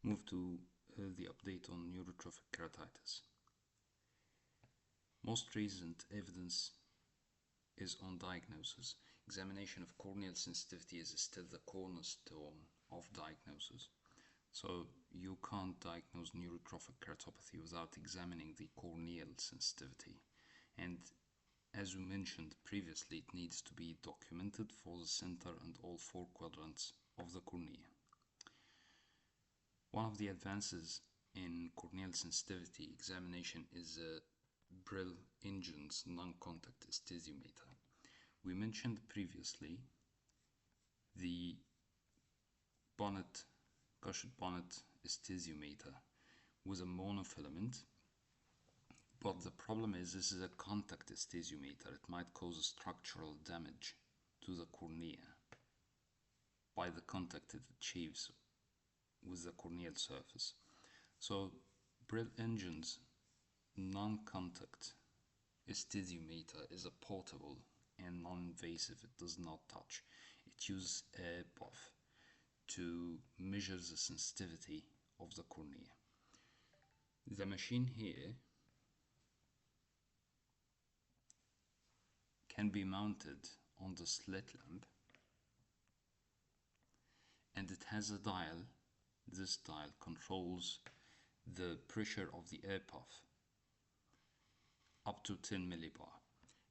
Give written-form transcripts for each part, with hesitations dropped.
move to the update on neurotrophic keratitis. Most recent evidence is on diagnosis. Examination of corneal sensitivity is still the cornerstone of diagnosis. So you can't diagnose neurotrophic keratopathy without examining the corneal sensitivity. And as we mentioned previously, it needs to be documented for the center and all four quadrants of the cornea. One of the advances in corneal sensitivity examination is Brill Engine's non-contact anesthesiometer. We mentioned previously the cushion bonnet anesthesiometer with a monofilament, but the problem is this is a contact anesthesiometer. It might cause structural damage to the cornea by the contact it achieves with the corneal surface. So Brill Engine's non-contact anesthesiometer is a portable and non-invasive. It does not touch. It uses a puff to measure the sensitivity of the cornea. The machine here can be mounted on the slit lamp, and it has a dial. This dial controls the pressure of the air puff up to 10 millibar,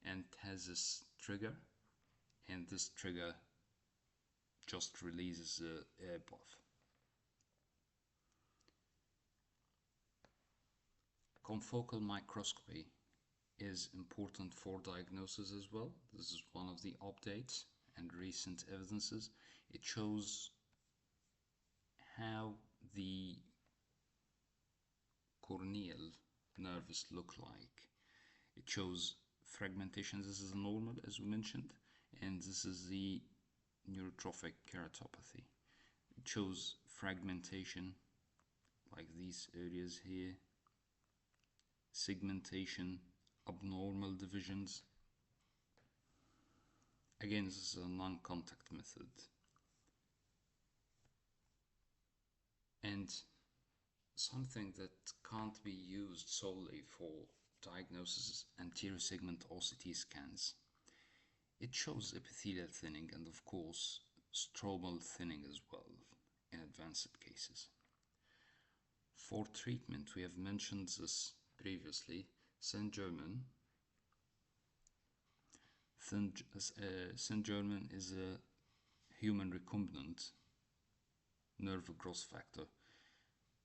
and it has this trigger, and this trigger just releases the air puff. Confocal microscopy is important for diagnosis as well. This is one of the updates and recent evidences. It shows how the corneal nerves look like. It shows fragmentation. This is normal, as we mentioned, and this is the neurotrophic keratopathy. It shows fragmentation like these areas here, segmentation, abnormal divisions. Again, this is a non-contact method. And something that can't be used solely for diagnosis, anterior segment OCT scans. It shows epithelial thinning and of course stromal thinning as well in advanced cases. For treatment, we have mentioned this previously. Saint-Germain is a human recombinant nerve growth factor.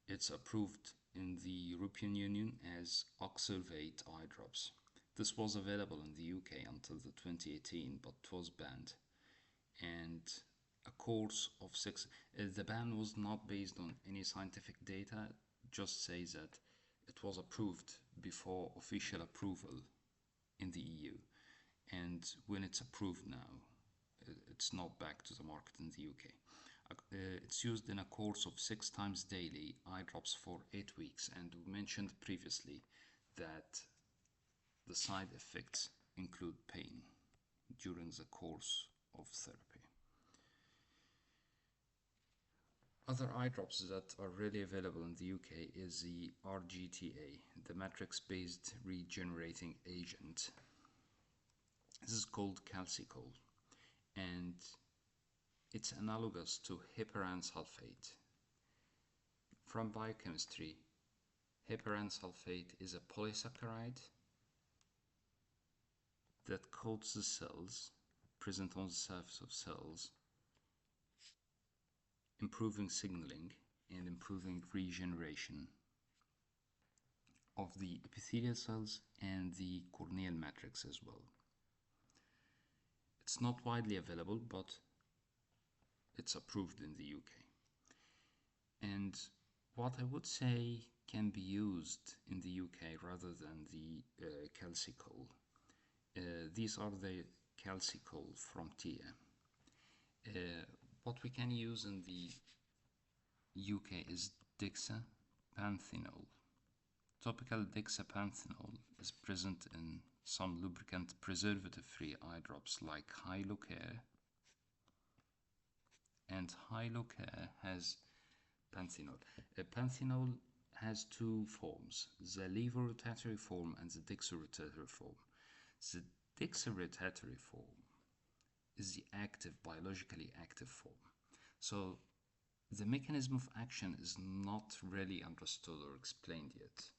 It's approved in the European Union as FRCOphth eye drops. This was available in the UK until 2018, but it was banned. And a course of 6, the ban was not based on any scientific data, it just says that it was approved before official approval in the EU. And when it's approved now, it's not back to the market in the UK. It's used in a course of 6 times daily, eye drops for 8 weeks, and we mentioned previously that the side effects include pain during the course of therapy. Other eye drops that are really available in the UK is the RGTA, the matrix-based regenerating agent. This is called calcicol, and it's analogous to heparan sulfate. From biochemistry, heparan sulfate is a polysaccharide that coats the cells present on the surface of cells, improving signaling and improving regeneration of the epithelial cells and the corneal matrix as well. It's not widely available, but it's approved in the UK. And what I would say can be used in the UK rather than the calcicol. These are the calcicol from TIA. What we can use in the UK is dexapanthenol. Topical dexapanthenol is present in some lubricant preservative-free eye drops like Hyalocare, and Hyalocare has Panthenol. Panthenol has two forms, the levorotatory form and the dextrorotatory form. The dextrorotatory form is the active, biologically active form. So the mechanism of action is not really understood or explained yet,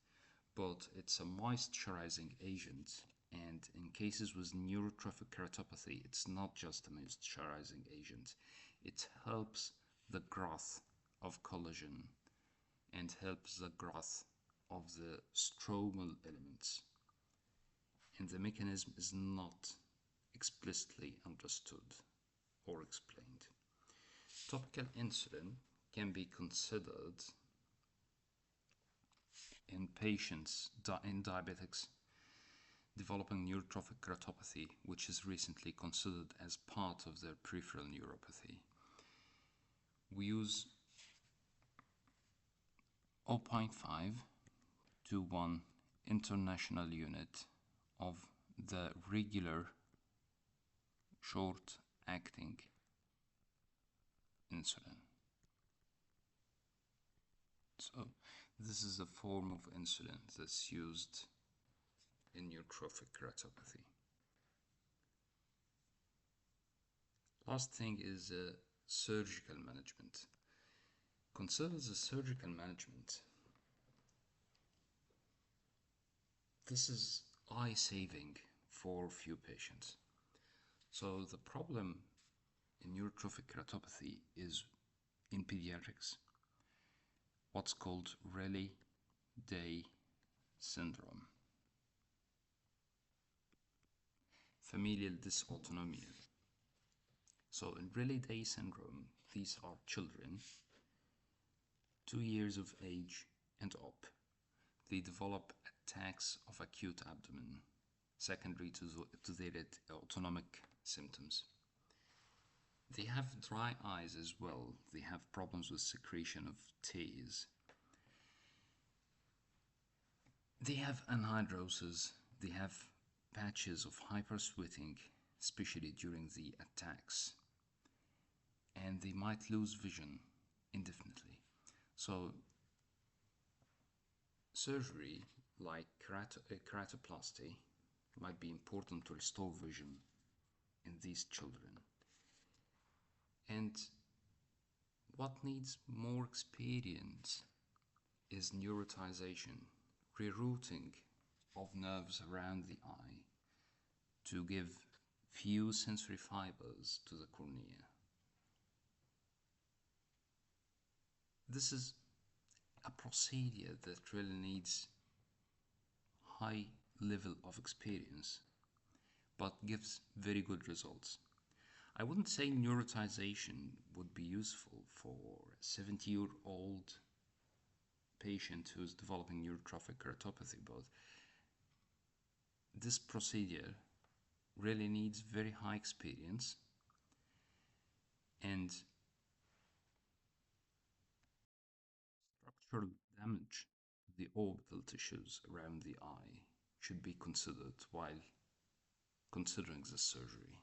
but it's a moisturizing agent. And in cases with neurotrophic keratopathy, it's not just a moisturizing agent. It helps the growth of collagen and helps the growth of the stromal elements. And the mechanism is not explicitly understood or explained. Topical insulin can be considered in patients, in diabetics developing neurotrophic keratopathy, which is recently considered as part of their peripheral neuropathy. We use 0.5 to 1 international unit of the regular short-acting insulin. So this is a form of insulin that's used in neurotrophic keratopathy. Last thing is surgical management. Consider the surgical management. This is eye-saving for few patients. So the problem in neurotrophic keratopathy is in pediatrics what's called Rayleigh-Day syndrome, familial dysautonomia. So in Rayleigh-Day syndrome, these are children 2 years of age and up. They develop attacks of acute abdomen secondary to their autonomic symptoms. They have dry eyes as well. They have problems with secretion of tears. They have anhidrosis. They have patches of hypersweating, especially during the attacks. And they might lose vision indefinitely. So surgery like keratoplasty might be important to restore vision in these children. And what needs more experience is neurotization, rerouting of nerves around the eye to give few sensory fibers to the cornea. This is a procedure that really needs high level of experience, but gives very good results. I wouldn't say neurotization would be useful for a 70-year-old patient who's developing neurotrophic keratopathy, but this procedure really needs very high experience and structural damage to the orbital tissues around the eye should be considered while considering this surgery.